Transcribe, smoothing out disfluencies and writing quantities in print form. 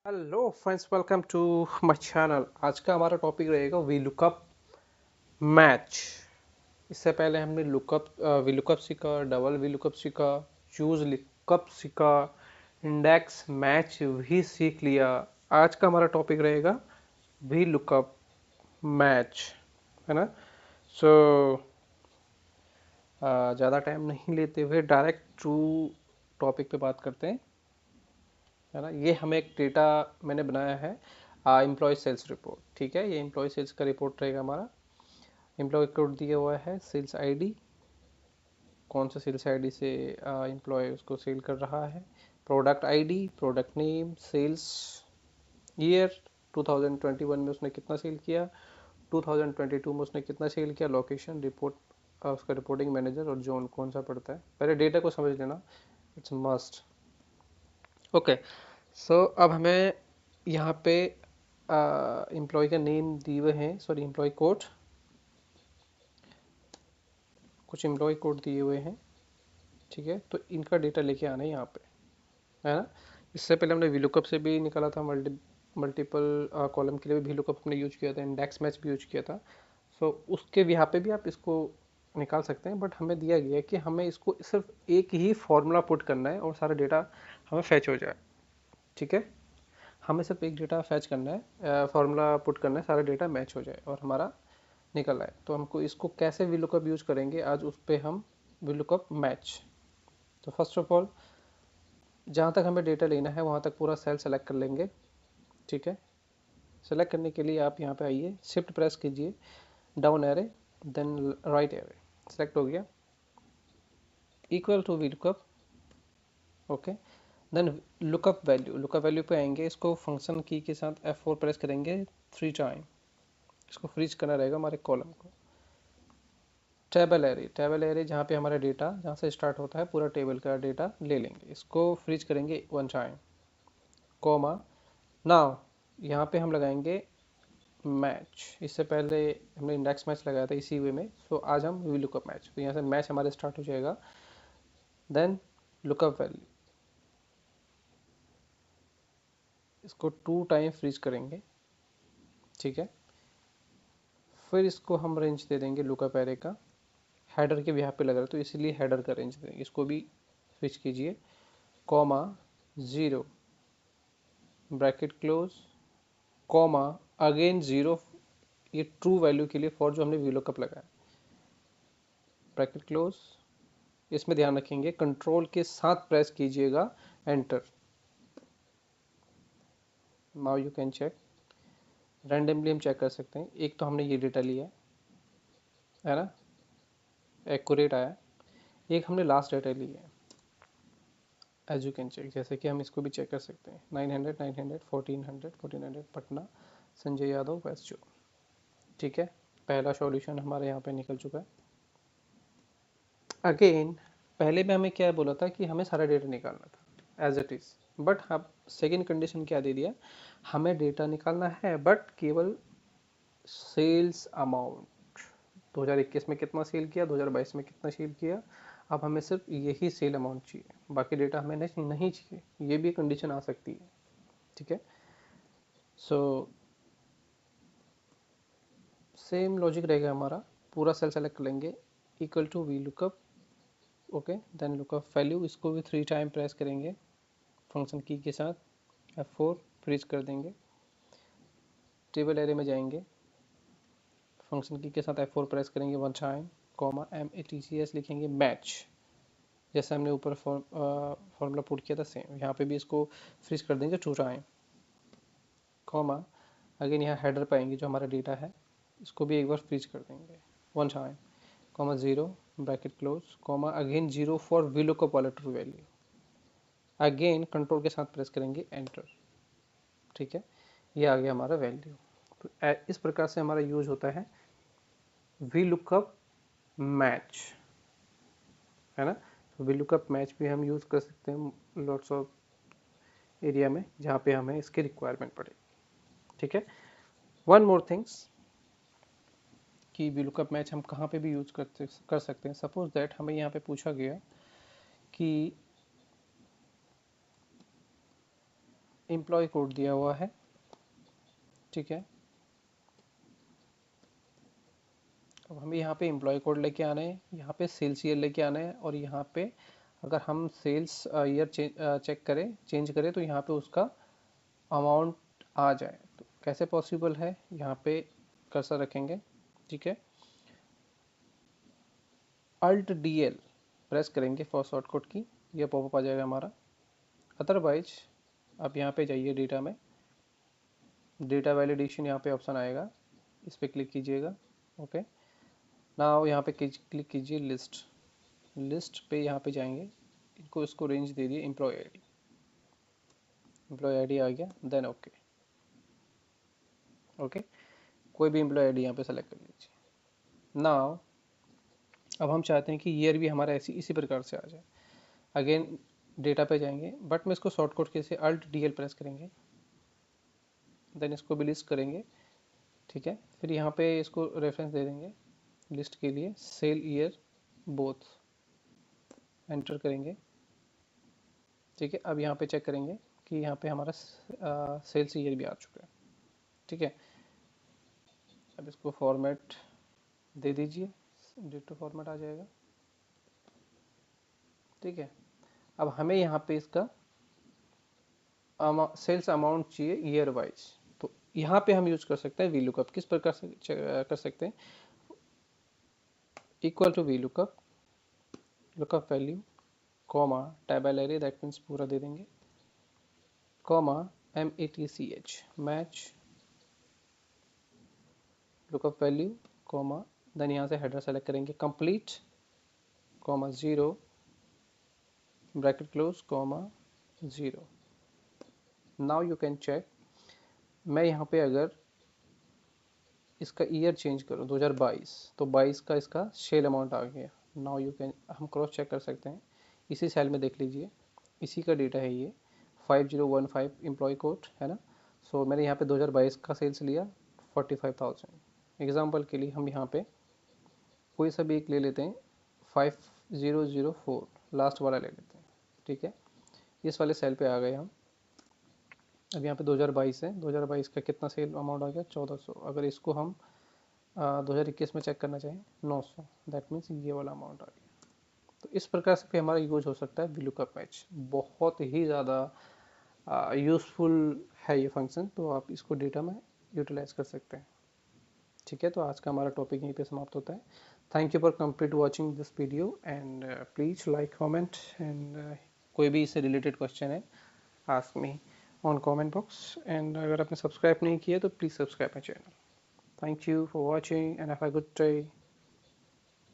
Hello friends, welcome to my channel. आज का हमारा टॉपिक रहेगा वी लुकअप मैच। इससे पहले हमने लुकअप वी लुकअप सीखा, डबल वी लुकअप सीखा, चूज लुकअप सीखा, इंडेक्स मैच भी सीख लिया। आज का हमारा टॉपिक रहेगा वी लुकअप मैच, है ना। सो ज़्यादा टाइम नहीं लेते हुए डायरेक्ट टू टॉपिक पे बात करते हैं, है ना। ये हमें एक डेटा मैंने बनाया है, एम्प्लॉय सेल्स रिपोर्ट। ठीक है, ये एम्प्लॉय सेल्स का रिपोर्ट रहेगा हमारा। एम्प्लॉय कोड दिया हुआ है, सेल्स आईडी, कौन सा सेल्स आईडी से एम्प्लॉय उसको सेल कर रहा है, product ID, product name, sales year, 2021 में उसने कितना सेल किया, 2022 में उसने कितना सेल किया, लोकेशन, रिपोर्ट, उसका रिपोर्टिंग मैनेजर और जोन कौन सा पड़ता है। पहले डेटा को समझ लेना, इट्स मस्ट। ओके, सो अब हमें यहाँ पे एम्प्लॉय का नेम दिए हुए हैं, सॉरी एम्प्लॉय कोड, कुछ एम्प्लॉय कोड दिए हुए हैं। ठीक है, तो इनका डेटा लेके आना है यहाँ पे, है ना। इससे पहले हमने वीलुकअप से भी निकाला था, मल्टीपल कॉलम के लिए भी वीलुकअप हमने यूज किया था, इंडेक्स मैच भी यूज किया था। सो उसके यहाँ पे भी आप इसको निकाल सकते हैं, बट हमें दिया गया है कि हमें इसको सिर्फ एक ही फॉर्मूला पुट करना है और सारा डेटा हमें फैच हो जाए। ठीक है, हमें सिर्फ एक डेटा फैच करना है, फार्मूला पुट करना है, सारा डेटा मैच हो जाए और हमारा निकल आए। तो हमको इसको कैसे वीलुकअप यूज करेंगे आज, उस पर हम वीलुकअप मैच। तो फर्स्ट ऑफ ऑल, जहाँ तक हमें डेटा लेना है वहाँ तक पूरा सेल सेलेक्ट कर लेंगे। ठीक है, सेलेक्ट करने के लिए आप यहाँ पे आइए, शिफ्ट प्रेस कीजिए, down arrow, then right arrow. Select हो गया, equal to VLOOKUP. Okay, then lookup value, lookup value पे आएंगे, इसको फंक्शन की के साथ F4 प्रेस करेंगे 3 टाइम। इसको फ्रीज करना रहेगा हमारे कॉलम को। टेबल एरे, टेबल एरे जहाँ पे हमारा डेटा जहाँ से स्टार्ट होता है पूरा टेबल का डेटा ले लेंगे, इसको फ्रीज करेंगे 1 टाइम, कॉमा। नाउ यहाँ पे हम लगाएंगे मैच। इससे पहले हमने इंडेक्स मैच लगाया था इसी वे में, सो आज हम वी लुकअप मैच। तो यहाँ से मैच हमारे स्टार्ट हो जाएगा। देन लुकअप वैल्यू, इसको 2 टाइम फ्रीज करेंगे। ठीक है, फिर इसको हम रेंज दे देंगे लुकअप एरे का, हेडर के भी यहाँ पे लग रहा है तो इसलिए हेडर का रेंज देंगे। इसको भी स्विच कीजिए, comma 0, bracket close, comma again 0, ये ट्रू वैल्यू के लिए फॉर जो हमने वीलुकअप लगाया, ब्रैकेट क्लोज। इसमें ध्यान रखेंगे कंट्रोल के साथ प्रेस कीजिएगा enter. Now you can check, randomly हम चेक कर सकते हैं। एक तो हमने ये डेटा लिया है ना, एक्यूरेट आया। एक हमने लास्ट डेटा लिया है, एज यू कैन चेक। जैसे कि हम इसको भी चेक कर सकते हैं, 900, 900, 1400, 1400, पटना, संजय यादव, वेस्ट जो। ठीक है, पहला सॉल्यूशन हमारे यहाँ पे निकल चुका है। अगेन, पहले में हमें क्या बोला था कि हमें सारा डेटा निकालना था एज इट इज़, बट अब सेकेंड कंडीशन क्या दे दिया, हमें डेटा निकालना है बट केवल सेल्स अमाउंट, 2021 में कितना सेल किया, 2022 में कितना सेल किया। अब हमें सिर्फ यही सेल अमाउंट चाहिए, बाकी डेटा हमें नहीं चाहिए। ये भी कंडीशन आ सकती है। ठीक है, सो सेम लॉजिक रहेगा हमारा, पूरा सेल सेलेक्ट कर लेंगे, equal to V lookup. Okay, then lookup value, इसको भी 3 टाइम प्रेस करेंगे फंक्शन की के साथ, F4 फ्रीज कर देंगे। टेबल एरे में जाएंगे, फंक्शन की के साथ F4 प्रेस करेंगे 1 टाइम, कॉमा MATCS लिखेंगे मैच, जैसे हमने ऊपर फॉर्मूला पुट किया था सेम, यहाँ पे भी इसको फ्रीज कर देंगे 2 टाइम, कॉमा अगेन यहाँ हेडर पाएंगे जो हमारा डेटा है, इसको भी एक बार फ्रीज कर देंगे 1 time, comma 0, bracket close, comma again 0 for VLOOKUP वाला ट्रू वैल्यू। अगेन कंट्रोल के साथ प्रेस करेंगे एंटर। ठीक है, ये आ गया हमारा वैल्यू। तो इस प्रकार से हमारा यूज होता है वी लुकअप मैच, है ना। तो वी लुकअप मैच भी हम यूज़ कर सकते हैं लॉट्स ऑफ एरिया में जहाँ पे हमें इसकी रिक्वायरमेंट पड़ेगी। ठीक है, वन मोर थिंग्स कि वी लुकअप मैच हम कहाँ पे भी यूज़ कर सकते हैं। सपोज दैट हमें यहाँ पे पूछा गया कि एम्प्लॉय कोड दिया हुआ है, ठीक है। अब हमें यहाँ पे एम्प्लॉय कोड लेके आना है, यहाँ पे सेल्स ईयर लेके आना है, और यहाँ पे अगर हम सेल्स ईयर चेक करें, चेंज करें, तो यहाँ पे उसका अमाउंट आ जाए। तो कैसे पॉसिबल है, यहाँ पे कर्सर रखेंगे, ठीक है। अल्ट DL प्रेस करेंगे फॉर शॉर्टकट की, ये पॉपअप आ जाएगा हमारा। अदरवाइज आप यहाँ पे जाइए डेटा में, डेटा वैलिडेशन यहाँ पे ऑप्शन आएगा, इस पर क्लिक कीजिएगा। ओके, नाउ यहाँ पे क्लिक कीजिए लिस्ट, लिस्ट पे यहाँ पे जाएंगे, इनको इसको रेंज दे दिए एम्प्लॉय आईडी, एम्प्लॉय आईडी आ गया, देन ओके। ओके, कोई भी एम्प्लॉय आईडी यहाँ पे सेलेक्ट कर लीजिए। नाउ अब हम चाहते हैं कि ईयर भी हमारा ऐसी इसी प्रकार से आ जाए। अगेन डेटा पे जाएंगे, बट में इसको शॉर्टकट कैसे, अल्ट DL प्रेस करेंगे, देन इसको भी लिस्ट करेंगे, ठीक है। फिर यहाँ पे इसको रेफरेंस दे देंगे लिस्ट के लिए, सेल ईयर बोथ, एंटर करेंगे, ठीक है। अब यहाँ पे चेक करेंगे कि यहाँ पे हमारा सेल्स ईयर भी आ चुका है, ठीक है। अब इसको फॉर्मेट दे दीजिए, डिटो फॉर्मेट आ जाएगा, ठीक है। अब हमें यहाँ पे इसका सेल्स अमाउंट चाहिए ईयर वाइज, तो यहाँ पे हम यूज कर सकते हैं VLOOKUP। किस प्रकार से कर सकते हैं, equal to VLOOKUP, lookup value, comma table array, that means पूरा दे देंगे, comma MATCH match lookup value, comma then यहाँ से हेडर सेलेक्ट करेंगे, complete, comma 0 bracket close, comma 0। Now you can check, मैं यहाँ पे अगर इसका ईयर चेंज करूँ 2022, तो 22 का इसका सेल अमाउंट आ गया। नाउ यू कैन, हम क्रॉस चेक कर सकते हैं, इसी सेल में देख लीजिए, इसी का डेटा है ये 5015 एम्प्लॉय कोड है ना। सो मैंने यहाँ पे 2022 का सेल्स लिया 45,000। एग्जाम्पल के लिए हम यहाँ पे कोई सा भी एक ले लेते हैं, 5004 लास्ट वाला ले लेते हैं, ठीक है। इस वाले सेल पे आ गए हम। अब यहाँ पे 2022 है, 2022 का कितना सेल अमाउंट आ गया 1400। अगर इसको हम 2021 में चेक करना चाहें 900, दैट मीन्स ये वाला अमाउंट आ गया। तो इस प्रकार से भी हमारा यूज हो सकता है VLOOKUP मैच, बहुत ही ज़्यादा यूज़फुल है ये फंक्शन, तो आप इसको डेटा में यूटिलाइज कर सकते हैं, ठीक है। तो आज का हमारा टॉपिक यहीं पे समाप्त होता है। Thank you for complete watching this video, and please like, comment, and कोई भी इससे रिलेटेड क्वेश्चन है ask me on comment box, and अगर आपने सब्सक्राइब नहीं किया तो please subscribe my channel. Thank you for watching and have a good day.